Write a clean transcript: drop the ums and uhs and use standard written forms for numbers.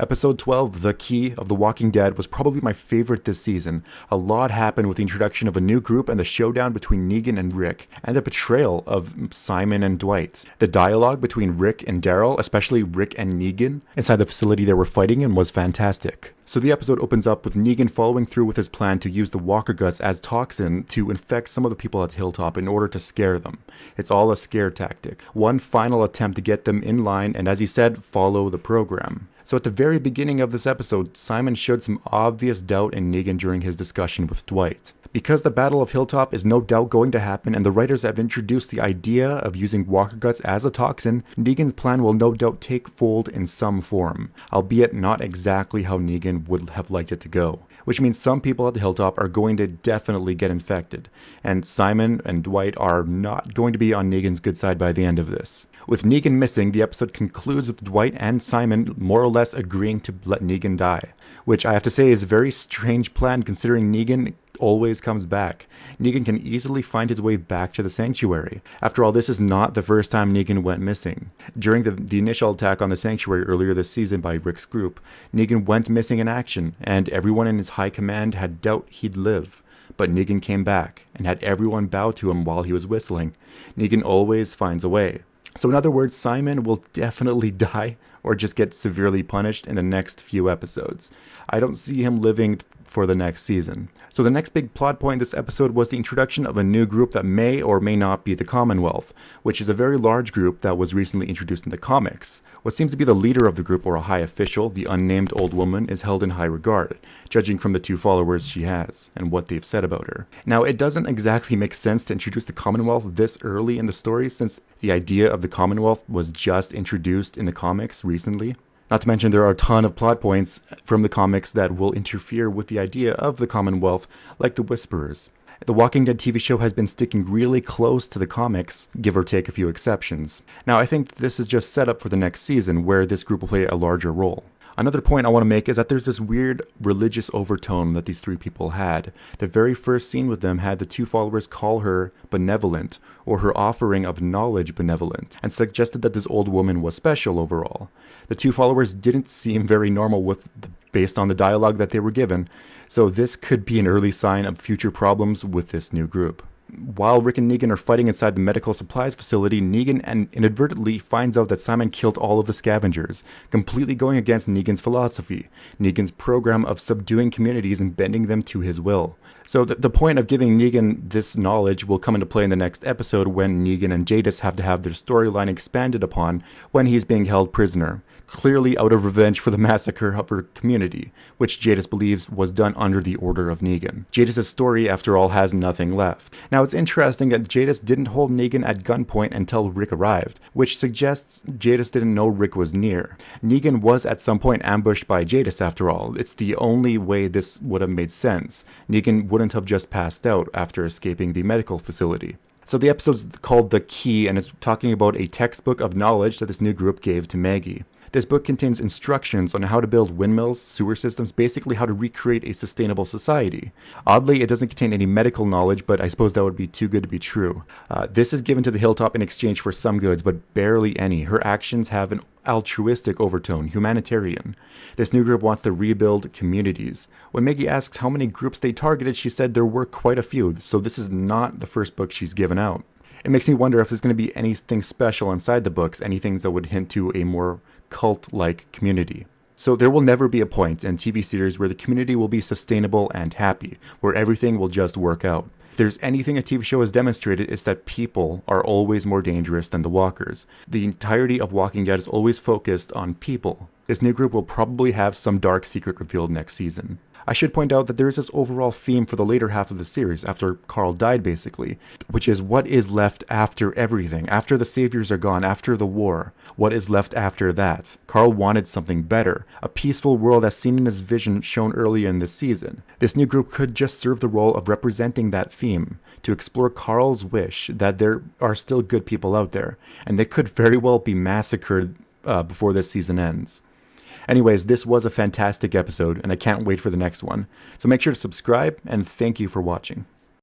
Episode 12, The Key of The Walking Dead, was probably my favorite this season. A lot happened with the introduction of a new group and the showdown between Negan and Rick, and the betrayal of Simon and Dwight. The dialogue between Rick and Daryl, especially Rick and Negan, inside the facility they were fighting in, was fantastic. So the episode opens up with Negan following through with his plan to use the Walker Guts as toxin to infect some of the people at Hilltop in order to scare them. It's all a scare tactic. One final attempt to get them in line and, as he said, follow the program. So at the very beginning of this episode, Simon showed some obvious doubt in Negan during his discussion with Dwight. Because the Battle of Hilltop is no doubt going to happen and the writers have introduced the idea of using Walker Guts as a toxin, Negan's plan will no doubt take fold in some form, albeit not exactly how Negan would have liked it to go. Which means some people at the Hilltop are going to definitely get infected, and Simon and Dwight are not going to be on Negan's good side by the end of this. With Negan missing, the episode concludes with Dwight and Simon more or less agreeing to let Negan die, which I have to say is a very strange plan considering Negan always comes back. Negan can easily find his way back to the sanctuary. After all, this is not the first time Negan went missing. During the initial attack on the sanctuary earlier this season by Rick's group, Negan went missing in action, and everyone in his high command had doubt he'd live. But Negan came back, and had everyone bow to him while he was whistling. Negan always finds a way. So in other words, Simon will definitely die or just get severely punished in the next few episodes. I don't see him living for the next season. So the next big plot point this episode was the introduction of a new group that may or may not be the Commonwealth, which is a very large group that was recently introduced in the comics. What seems to be the leader of the group, or a high official, the unnamed old woman, is held in high regard, judging from the 2 followers she has and what they've said about her. Now, it doesn't exactly make sense to introduce the Commonwealth this early in the story, since the idea of the Commonwealth was just introduced in the comics recently. Not to mention there are a ton of plot points from the comics that will interfere with the idea of the Commonwealth, like the Whisperers. The Walking Dead TV show has been sticking really close to the comics, give or take a few exceptions. Now, I think this is just set up for the next season, where this group will play a larger role. Another point I want to make is that there's this weird religious overtone that these 3 people had. The very first scene with them had the 2 followers call her benevolent, or her offering of knowledge benevolent, and suggested that this old woman was special overall. The 2 followers didn't seem very normal based on the dialogue that they were given, so this could be an early sign of future problems with this new group. While Rick and Negan are fighting inside the medical supplies facility, Negan inadvertently finds out that Simon killed all of the scavengers, completely going against Negan's philosophy, Negan's program of subduing communities and bending them to his will. So the point of giving Negan this knowledge will come into play in the next episode when Negan and Jadis have to have their storyline expanded upon when he's being held prisoner, clearly out of revenge for the massacre of her community, which Jadis believes was done under the order of Negan. Jadis' story, after all, has nothing left. Now, it's interesting that Jadis didn't hold Negan at gunpoint until Rick arrived, which suggests Jadis didn't know Rick was near. Negan was at some point ambushed by Jadis, after all. It's the only way this would have made sense. Negan wouldn't have just passed out after escaping the medical facility. So the episode's called The Key, and it's talking about a textbook of knowledge that this new group gave to Maggie. This book contains instructions on how to build windmills, sewer systems, basically how to recreate a sustainable society. Oddly, it doesn't contain any medical knowledge, but I suppose that would be too good to be true. This is given to the Hilltop in exchange for some goods, but barely any. Her actions have an altruistic overtone, humanitarian. This new group wants to rebuild communities. When Maggie asks how many groups they targeted, she said there were quite a few, so this is not the first book she's given out. It makes me wonder if there's going to be anything special inside the books, any things that would hint to a more cult-like community. So there will never be a point in TV series where the community will be sustainable and happy, where everything will just work out. If there's anything a TV show has demonstrated, it's that people are always more dangerous than the walkers. The entirety of Walking Dead is always focused on people. This new group will probably have some dark secret revealed next season. I should point out that there is this overall theme for the later half of the series, after Carl died basically, which is what is left after everything, after the saviors are gone, after the war. What is left after that? Carl wanted something better, a peaceful world as seen in his vision shown earlier in this season. This new group could just serve the role of representing that theme, to explore Carl's wish that there are still good people out there, and they could very well be massacred before this season ends. Anyways, this was a fantastic episode, and I can't wait for the next one. So make sure to subscribe, and thank you for watching.